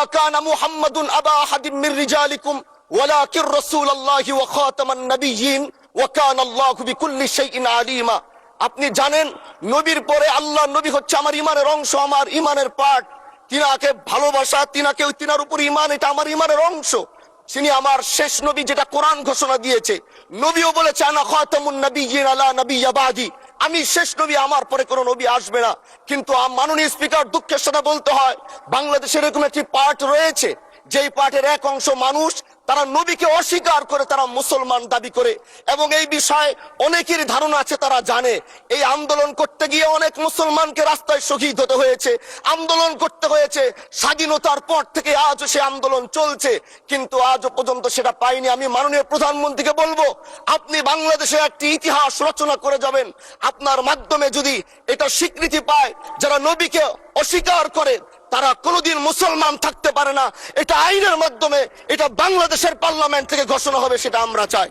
মা কানা মুহাম্মাদুন আবা আহাদিম মির রিজালিকুম ওয়ালাকিন রাসূলুল্লাহি ওয়া খাতামান নাবিয়্যিন ওয়া কানা আল্লাহু বিকুল্লি শাইইন আলিমা। আপনি জানেন নবীর পরে আল্লাহ নবী হচ্ছে আমার ইমানের অংশ, আমার ইমানের পার্ট। তিনাকে ভালোবাসা, তিনার উপর ইমান, এটা আমার ইমানের অংশ। তিনি আমার শেষ নবী, যেটা কোরআন ঘোষণা দিয়েছে। নবীও বলেছে আনা খাতামুন নাবিয়্যিন লা নাবিয়্যা বাদি, আমি শেষ নবী, আমার পরে কোনো নবী আসবে না। কিন্তু মাননীয় স্পিকার, দুঃখের সাথে বলতে হয়, বাংলাদেশের এরকম একটি পার্ট রয়েছে, যেই পার্টের এক অংশ মানুষ, তারা নবীকে অস্বীকার করে, তারা মুসলমান দাবি করে। এবং এই বিষয়ে অনেকেরই ধারণা আছে, তারা জানে এই আন্দোলন করতে গিয়ে অনেক মুসলমানকে রাস্তায় শহীদ হতে হয়েছে, আন্দোলন করতে হয়েছে। স্বাধীনতার পর থেকে আজও সে আন্দোলন চলছে, কিন্তু আজও পর্যন্ত সেটা পাইনি। আমি মাননীয় প্রধানমন্ত্রীকে বলবো, আপনি বাংলাদেশে একটি ইতিহাস রচনা করে যাবেন। আপনার মাধ্যমে যদি এটা স্বীকৃতি পায়, যারা নবীকে অস্বীকার করে তারা কোনোদিন মুসলমান থাকতে পারে না, এটা আইনের মাধ্যমে, এটা বাংলাদেশের পার্লামেন্ট থেকে ঘোষণা হবে, সেটা আমরা চাই।